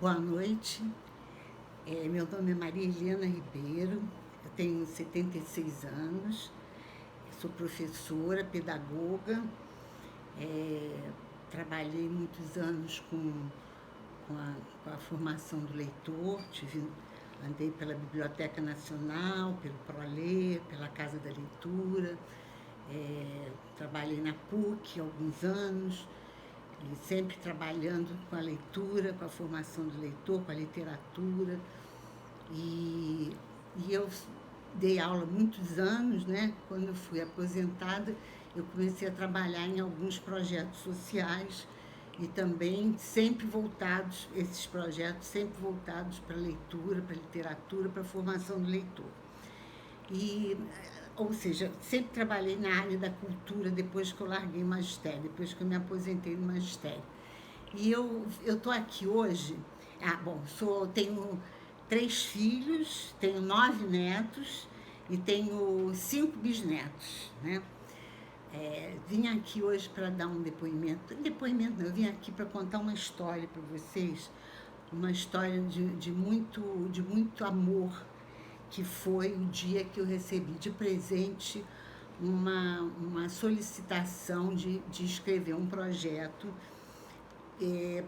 Boa noite, meu nome é Maria Helena Ribeiro, eu tenho 76 anos, sou professora, pedagoga, trabalhei muitos anos com a formação do leitor, andei pela Biblioteca Nacional, pelo ProLer, pela Casa da Leitura, trabalhei na PUC há alguns anos, e sempre trabalhando com a leitura, com a formação do leitor, com a literatura. E eu dei aula há muitos anos, né? Quando eu fui aposentada, eu comecei a trabalhar em alguns projetos sociais e também esses projetos sempre voltados para a leitura, para a literatura, para a formação do leitor. E, ou seja, sempre trabalhei na área da cultura depois que eu larguei o magistério, depois que eu me aposentei no magistério. E eu estou aqui hoje, tenho 3 filhos, tenho 9 netos e tenho 5 bisnetos, né? Vim aqui hoje para dar um depoimento não, eu vim aqui para contar uma história para vocês, uma história de muito amor, que foi o dia que eu recebi de presente uma solicitação de escrever um projeto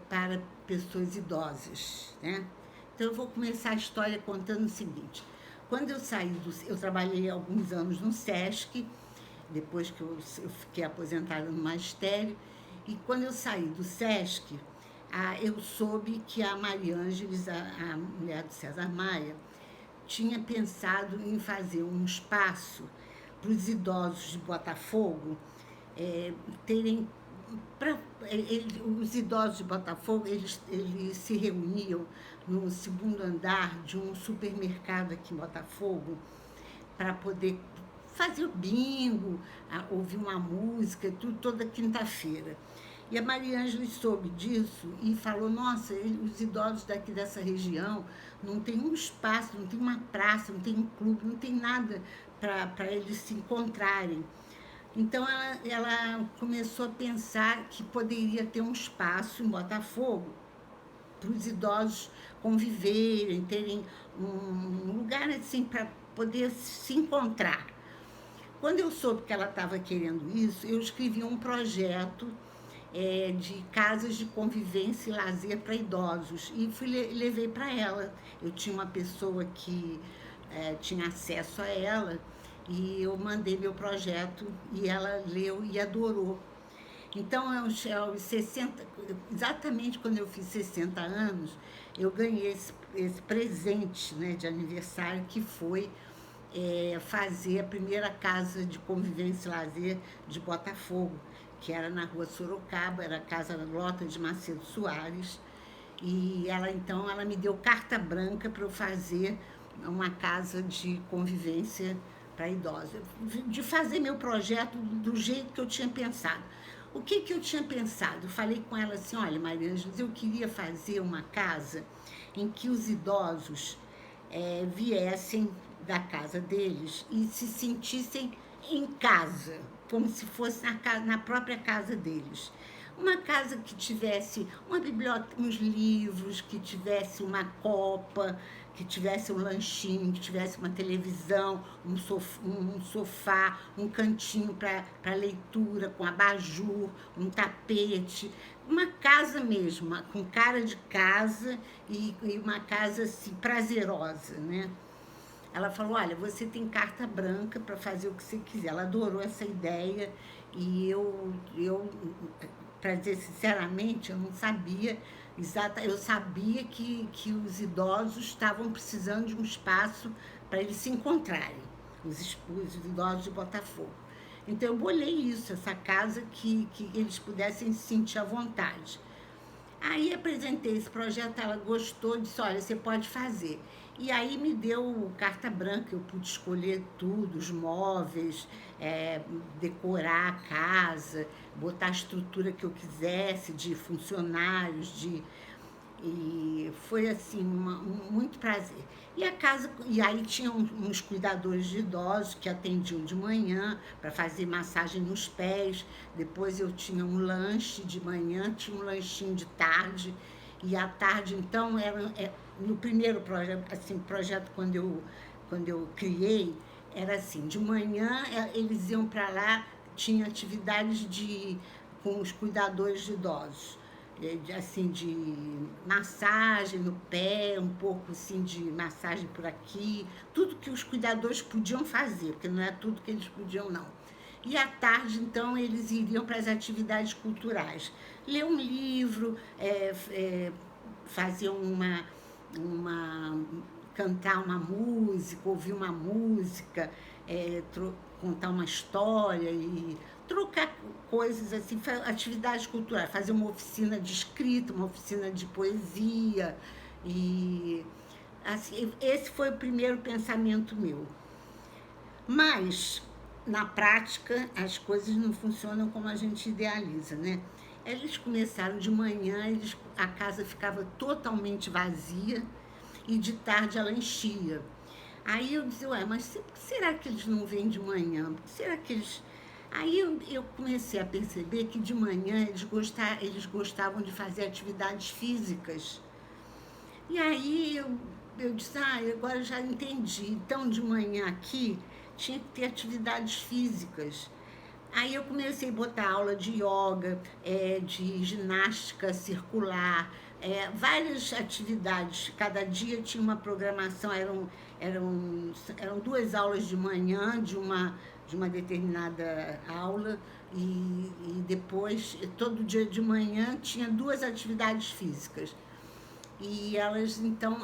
para pessoas idosas, né? Então eu vou começar a história contando o seguinte: quando eu trabalhei alguns anos no SESC, depois que eu fiquei aposentada no magistério, e quando eu saí do SESC, eu soube que a Maria Ângeles, a mulher do César Maia, tinha pensado em fazer um espaço para os idosos de Botafogo terem. Os idosos de Botafogo, eles se reuniam no segundo andar de um supermercado aqui em Botafogo para poder fazer o bingo, ouvir uma música, tudo, toda quinta-feira. E a Maria Ângela soube disso e falou: nossa, os idosos daqui dessa região não tem um espaço, não tem uma praça, não tem um clube, não tem nada para eles se encontrarem. Então ela começou a pensar que poderia ter um espaço em Botafogo para os idosos conviverem, terem um lugar assim para poder se encontrar. Quando eu soube que ela estava querendo isso, eu escrevi um projeto de casas de convivência e lazer para idosos e levei para ela. Eu tinha uma pessoa que tinha acesso a ela e eu mandei meu projeto e ela leu e adorou. Então, aos 60, exatamente quando eu fiz 60 anos, eu ganhei esse presente, né, de aniversário, que foi fazer a primeira casa de convivência e lazer de Botafogo, que era na rua Sorocaba, era a Casa Lota de Macedo Soares. E ela me deu carta branca para eu fazer uma casa de convivência para idosos, de fazer meu projeto do jeito que eu tinha pensado. O que eu tinha pensado? Eu falei com ela assim: olha, Maria Ângela, eu queria fazer uma casa em que os idosos viessem da casa deles e se sentissem em casa, como se fosse na própria casa deles. Uma casa que tivesse uma biblioteca, uns livros, que tivesse uma copa, que tivesse um lanchinho, que tivesse uma televisão, um sofá, um cantinho para leitura, com abajur, um tapete. Uma casa mesmo, com cara de casa e uma casa assim, prazerosa, né? Ela falou: olha, você tem carta branca para fazer o que você quiser. Ela adorou essa ideia e para dizer sinceramente, eu não sabia eu sabia que os idosos estavam precisando de um espaço para eles se encontrarem, os idosos de Botafogo. Então eu bolei isso, essa casa que eles pudessem se sentir à vontade. Aí apresentei esse projeto, ela gostou, disse: olha, você pode fazer. E aí me deu carta branca, eu pude escolher tudo, os móveis, decorar a casa, botar a estrutura que eu quisesse, de funcionários, e foi assim, muito prazer. E aí tinha uns cuidadores de idosos que atendiam de manhã para fazer massagem nos pés. Depois eu tinha um lanche de manhã, tinha um lanchinho de tarde. E à tarde, então, no primeiro projeto, assim, quando eu criei, era assim, de manhã eles iam para lá, tinha atividades com os cuidadores de idosos, assim, de massagem no pé, um pouco assim de massagem por aqui, tudo que os cuidadores podiam fazer, porque não é tudo que eles podiam, não. E à tarde, então, eles iriam para as atividades culturais. Ler um livro, fazer uma cantar uma música, ouvir uma música, contar uma história e trocar coisas assim, atividades culturais, fazer uma oficina de escrita, uma oficina de poesia. E assim, esse foi o primeiro pensamento meu. Mas, na prática, as coisas não funcionam como a gente idealiza, né? Eles começaram de manhã, a casa ficava totalmente vazia e de tarde ela enchia. Aí eu dizia, ué, mas por que será que eles não vêm de manhã? Por que será que eles... Aí eu comecei a perceber que de manhã eles gostavam de fazer atividades físicas. E aí eu disse, agora eu já entendi. Então, de manhã aqui, tinha que ter atividades físicas. Aí eu comecei a botar aula de yoga, de ginástica circular, várias atividades. Cada dia tinha uma programação, eram 2 aulas de manhã de uma determinada aula e depois, todo dia de manhã, tinha 2 atividades físicas. E elas, então,